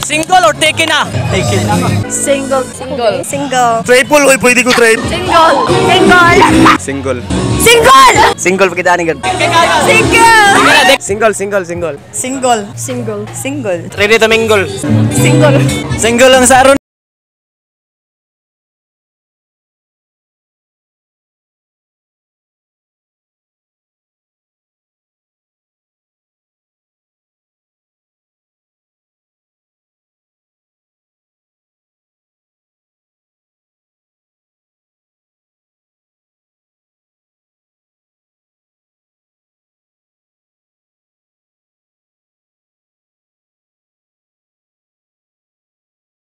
Single or taken na? Taken. Single. Single. Single. Triple, oy, pwede ko trip. Single. Single. Single. Single. Single pa kita ni God. Single. Single, single, single. Single. Single. Single. Ready to mingle. Single. Single lang sa aron.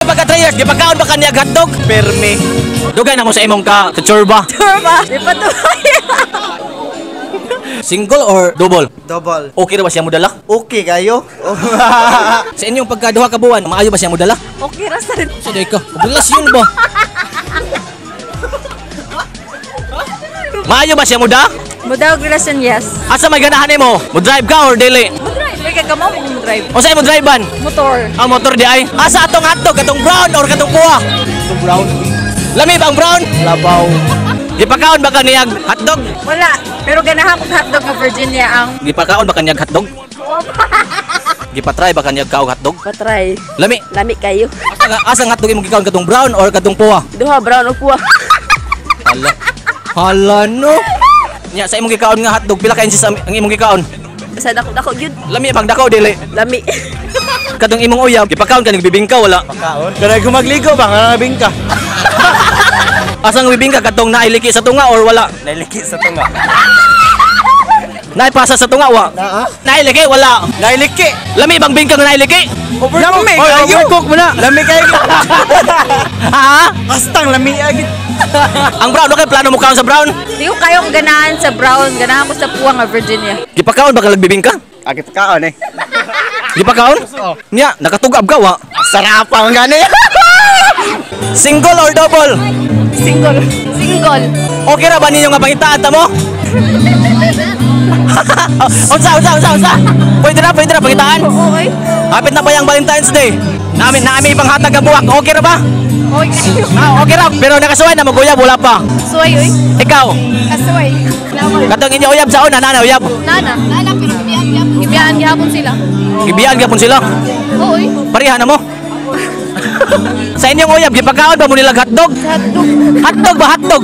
Pagka 3 years, gipagkaon ba kanya hotdog? Perme. Dugay na mo sa imong ka churba. Turba. Di pa to. Single or double? Double. Okay ra ba siya mo dala? Okay kayo? Sa inyong pagkaduha ka buwan, maayo ba siya mo dala? Okay ra sa rin. Sa day ka, relasyon ba? Maayo ba siya mo da? Mudawag relasyon, yes. Asa may ganahan mo? Mo drive ka or dili? Drive. May kagamaw mo drive. O sa imong drivean? Motor. Ang motor di ay? Asa atong hotdog, katong brown or katong kuha? Itong brown. Lami ba ang brown? Labaw. Gipakaon ba kaniyag hotdog? Wala. Pero ganahan ko hotdog ng Virginia ang Gipakaon ba kaniyag hotdog? Gipatry ba kaniyag kaog hotdog? patry. Lami. Lami kayo. Asa nga hotdog imong gikaon katong brown or katong kuha? Duha brown o kuha. Hala. Hala no. Nya sa imong gikaon nga hotdog pila ka inches ang imong gikaon? Sa dako gyud. Lami bang dakaw dili? Lami. Kadong imong uyab, gipakaon ka nagbibingka wala. Pakaon. Kanay ko magligo ba? Nga ka. Asa nga bibingka katong nailiki sa tunga or wala? Nailiki sa tunga. Naipasa sa tunga wa? Naa. Nailiki wala. Nailiki. Lami bang bingka nga nailiki? Lami Oy, kayo. overcook mo na. Lami kayo. Ha? Astang lami agit. Ang brown, okay plano mo kaon sa brown? Di ko kayong ganahan sa brown. Ganahan ko sa puwa nga Virginia. Gipakaon ba ka nagbibingka? Agit kaon eh. Gipakaon? Nya, nakatugab ka wa? Sarapang gani. Single or double? Single. Single. Okay ra ba ninyo nga pangitaan ta mo? Unsa? Pwede na pangitaan? Okay. Hapit na pa yung Valentine's Day. Namin ibang hatag ang buwak. Okay ra ba? Okay. Okay ra. Pero nakasuway na mag-uyab, wala pa. Suway, uy. Ikaw, Kasuway. katong inyo uyab sa una, nana uyab. Nana. Nana, pero gibiyaan gihapon sila. Ibiyaan gyapon sila. Oo, uy. Pareha na mo. Sa inyong uyab, gipakaon ba mo nilag hotdog? Hotdog. Hotdog ba hotdog?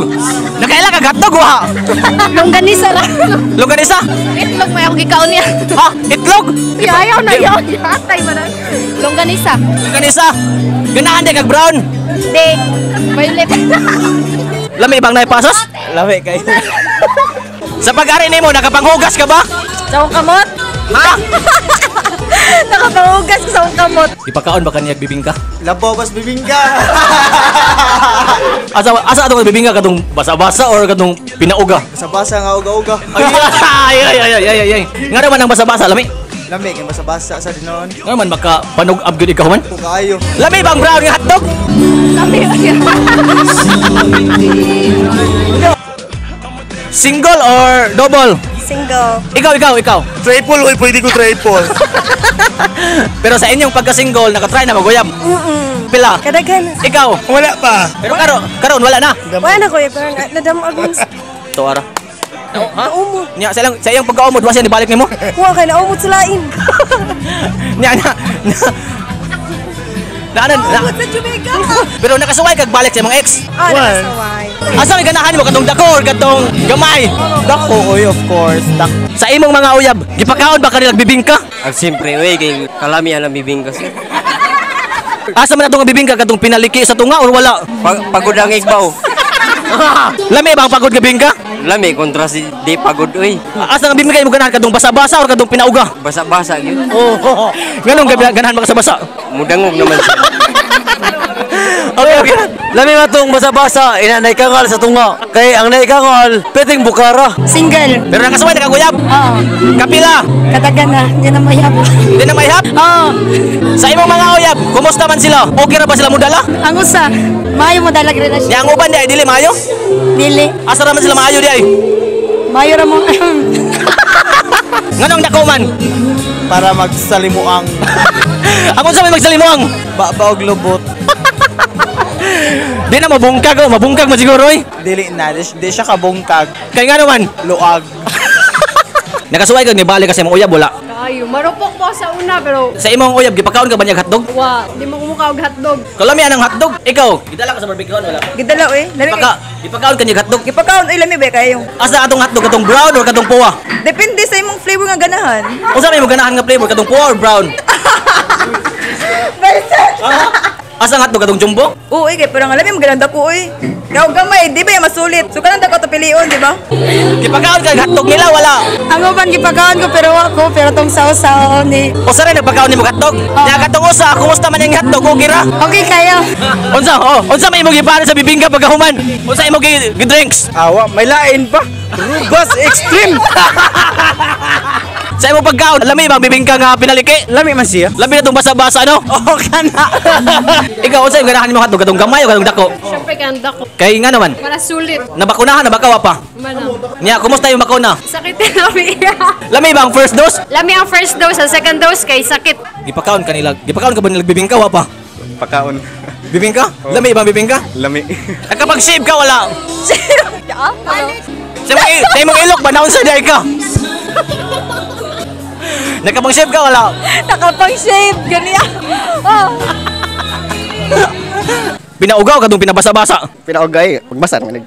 Nakaila ka hotdog wa? Longganisa lang. Lugan isa? Itlog may akong gikaon niya. Ha? Itlog? Ayaw na yun. Atay mo na. Longganisa. Lugan isa? Ganahan di kag brown? Di. Violet. Lami bang naipasas? Lami kayo. Sa pag-ari nimo nakapanghugas ka ba? Sa akong kamot. Ha? Nakapangugas ko sa akong kamot. Ipakaon ba kaniyag bibingka? Labaw bas bibingka. Asa ato ka bibingka katong basa-basa or katong pinauga? Basa-basa nga uga-uga. Ay. Nga naman ang basa-basa lami. Lami kay basa-basa sa dinon. Nga naman makapanug-ab gyud ikaw man. Kung kayo. Lami bang brown nga hotdog? Single or double? Single. Ikaw. Triple, oy, pwede ko triple. Pero sa inyong pagka-single, nakatry na mag-uyab. Pila? Kadaghan. Ikaw. Wala pa. Pero karon wala na. Wala na ko eh. Pero nadamag mo. To ara. Ha? Naumot. Nya sa iyang pagkaumod wala siya nibalik nimo. Huwag kayo naumot sa lain. Nya. Na. Sa Jamaica. Pero nakasuway kag balik sa imong ex. Ah, nakasaway. Asa may ganahan mo katong dako or katong gamay? Dako, oy, of course. Sa imong mga uyab, gipakaon ba kanila bibingka? Ang siyempre, wey, kay kalami ang bibingkas. Asa man atong bibingka katong pinaliki sa tunga or wala? Pagod ang igbaw. Lami ba ang pagod ka bibingka? Lami, kontra si di pagod, wey. Asa nga bibingka mo ganahan katong basa-basa or katong pinauga? Basa-basa, yun. Oh. Ganong ganahan mo basa-basa? Mudangog naman siya. Okay. Lami matong basa-basa, inanay kangal sa tunga. Kay ang naikangal, peting bukara. Single. Pero nakasuway na kag uyab. Oo. Kapila. Katagan na. Hindi na mayab. Hindi na mahihap? Oo. Sa imong mga uyab, kumusta man sila? Okay ra ba sila mudala? Ang usa. Mayo mo dalag relasyon. Nya ang uban di ay dili maayo? Dili. Asa ra man sila maayo di ay? Mayo ra mo. Nganong dako man? para magsalimuang Ako sa may magsalimuang. baog lubot. Di na mabungkag oh, mabungkag mo siguro eh. Dili na, di siya kabungkag. Kaya nga naman, Luag. nakasuway kag ni bali kasi mong uyab wala. Kayo, marupok po sa una pero Sa imong uyab gipakaon ka ba niyang hotdog? wa, di mo kumukha og hotdog. Kalami anang hotdog. Ikaw, gidala ka sa barbecue wala. Gidalaw eh. Lami Gipakaon ka niyang hotdog. Gipakaon ay lami ba kayo? Asa atong hotdog katong brown or katong puwa? Depende sa imong flavor nga ganahan. Unsa may mo ganahan nga flavor katong puwa or brown? Asa nga hotdog katong jumbo? Oo, kay pero nga lami maganda ko oy. Kau gamay, di ba yung masulit? So kanang dako to pilion, di ba? Gipakaon ka hotdog nila wala. Ang uban gipakaon ko pero ako pero tong sausaw ni. Usa rin nagpakaon nimo hotdog. Nya katong usa, kumusta man yung hotdog? Okay ra? Okay kayo. Unsa may imong gipano sa bibingka pagkahuman? Unsa imong gi-drinks? Awa, may lain pa. Rubas extreme. Sa imong pagkaon, lami bang bibingka nga pinaliki? Lami man siya. Labi na itong basa-basa, no? Oh, kana. Ikaw, unsa yung ganahan mo hotdog? Katong gamay o katong dako? Syempre kanda ko. Kay nga naman, Para sulit. nabakunahan, nabakawa pa. Manang. Nya, kumusta yung bakuna? Sakit na lami. Lami bang first dose? Lami ang first dose, ang second dose kay sakit. Gipakaon kanila. Gipakaon ka ba nilag bibingka wa pa? Pakaon. Bibingka? Lami bang bibingka? Lami. Nakapag-shave ka wala? Ano? Sa imong ilok ba naunsa dai ka? Nakapag-shave ka wala? Nakapag-shave ganiya. Oh. Pinaugaw katong pinabasa-basa. Pinaogay, pagbasa naman.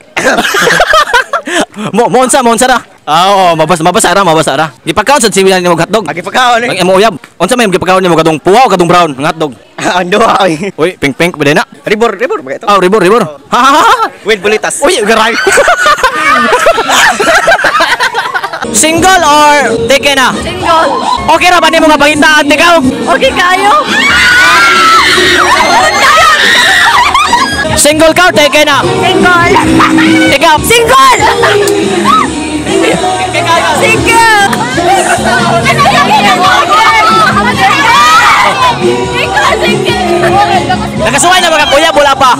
Monsa ra. Oo, mabasa ra. Gipakaon sa siwilan nimo hotdog. Agi pakaon Ang imo uyab. Unsa may gipakaon nimo katong puwa o katong brown nga hotdog? Ando ay. Uy, pink pwede na. Ribor ba ito? Oh, ribor. Ha ha ha. With bulitas. Uy, garay. Single or taken na? Single. Okay ra ba nimo nga pangitaan ikaw? Okay kayo? Single ka or taken na? Single. Ikaw. Single! Single! Nakasuway na mga kuya, wala pa.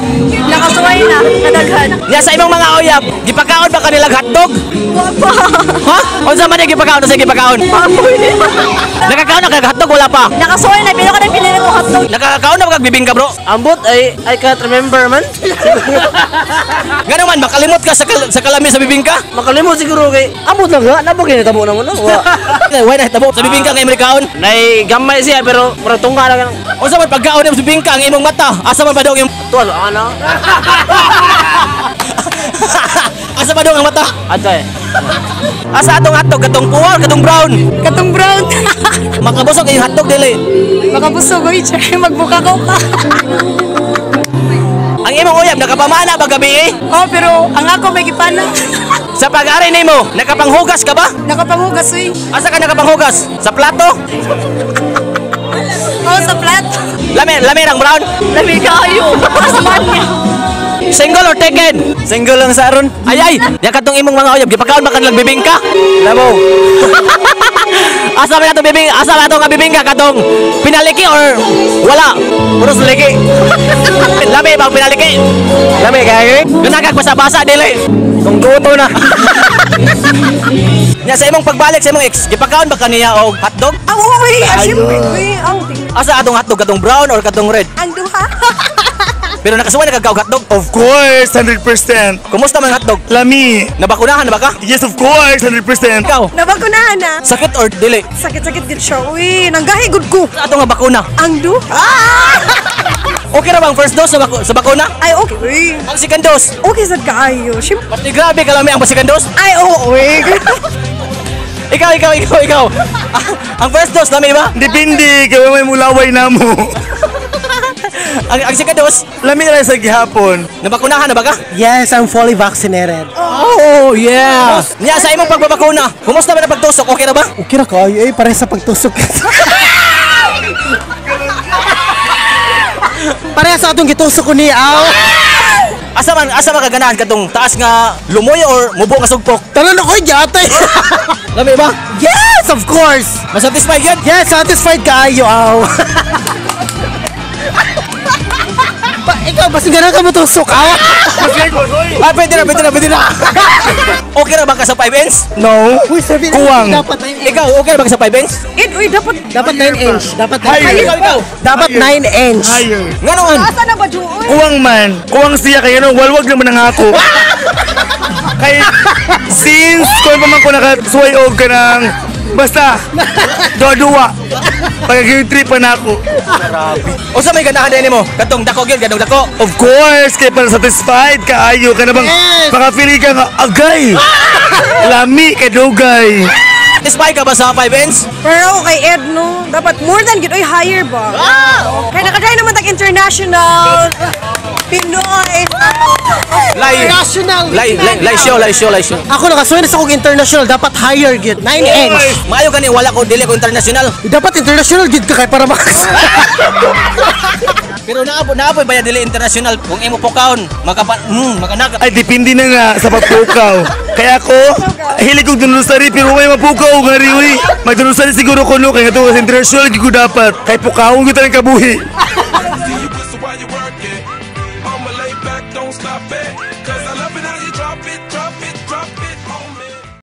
Nakasuway na, kadaghan. Ya sa imong mga uyab, gipakaon ba kanilang hotdog? Wapa. Ha? Unsa man yung gipakaon sa gipakaon? Nakakaon na kag hotdog wala pa. Nakasuway na, pero ka na pinili mo hotdog. Nakakaon na ba kag bibingka bro? Ambot I can't remember man. Ngano man makalimot ka sa kalami sa bibingka? Makalimot siguro kay ambot na nga nabagay na tabo na mo no. Why na tabo sa bibingka kay Amerikaon? Nay gamay siya pero para tungga lang Unsa man pagkaon mo sa bibingka ang imong mata? Asa man ba daw yung tuwal ana. Asa ba daw ang mata? Atay. Asa atong hotdog katong puwa or katong brown? Katong brown. Makabusog yung hotdog dili. Makabusog oy, magbuka ko ka. Ang imong uyab nakapamana ba gabi eh? Oh, pero ang ako may gipana. Sa pag-ari nimo, nakapanghugas ka ba? Nakapangugas oy. Asa ka nakapanghugas? Sa plato? Oh, sa flat. Lami ang brown? Lami kayo. Asman niya. Single or taken? Single lang sa aron. Ay! Yan katong imong mga uyab, gipakaon ba kanilang bibingka? Labo. Asa ba natong bibing? Asa ba natong bibingka katong pinaliki or wala? Puro suliki. Lami bang pinaliki? Lami kayo. Gunagag basa-basa dili. Kung guto na. Nya sa imong pagbalik sa imong ex, gipakaon ba kaniya og hotdog? Ang uwi, siyempre. Uy, ang Asa atong hotdog katong brown or katong red? ang duha. Pero nakasuway na kag hotdog. Of course, 100%. Kumusta man hotdog? Lami. Nabakunahan na ba ka? Yes, of course, 100%. Ikaw, Nabakunahan na. sakit or dili? Sakit-sakit gid siya. Uy, nanggahi gud ko. Sa atong nga bakuna. Ang duha. Okay ra bang first dose sa bakuna? Ay, okay. Uy. Ang second dose? Okay sad kaayo. Siyempre. Pati grabe kalami ang second dose. Ay, oo, uy. Ikaw. Ang first dose lami ba? Depende, kaya may mulaway na mo. Ang second dose, Lami lang sa gihapon. nabakunahan na ba ka? Yes, I'm fully vaccinated. Oh, yeah. Nya sa imong pagbabakuna, kumusta ba na pagtusok? Okay na ba? Okay ra kayo eh pare sa pagtusok. Pare sa atong gitusok ko ni aw. Asa man kaganahan katong taas nga lumoy or mubo nga sugpok? Tanan ako gyatay. Lami ba? Yes, of course. Masatisfied yan? Yes, satisfied kayo aw. Ikaw basta ganun ka mo tusok. Ah, pwede na. Okay ra ba ka sa 5 inch? No. Kuwang. Ikaw, okay ra ba ka sa 5 inch? Uy, dapat. Dapat 9 inch. Dapat Higher. Ikaw. Dapat 9 inch. Higher. Nganoon? Asa na ba, Ju? Uy. Kuwang man. Kuwang siya kaya no, walwag naman ang ako. Kaya, since kung pa man ko nakasuway og ka ng, basta, dua-dua. Pagkag-trip na ako. O sa may ganahan din mo? Katong dako gyud, ganong dako. Of course, kaya para satisfied kaayo ka na bang makapili ka nga agay. Lami ka dugay. Satisfy ka ba sa 5 inch? Pero ako kay Ed, no? Dapat more than gid, uy, higher ba? Kaya nakagay naman tag international. Pinoy. Lai show. Ako nakasuway na sa kong international. Dapat higher gid. 9 inch. Maayo gani wala ko dili ko international. Dapat international gid ka kay para makas. Pero naapoy ba ya dili international kung imo pokaon makanaka. Ay, depende na nga sa pagpukaw. Kaya ako, hilig kong dunusari, pero may mapukaw nga riwi. Magdunusari siguro ko no, kaya ito sa international, ko dapat. Kaya pukawon ko talang kabuhi. I'ma lay back, don't stop it.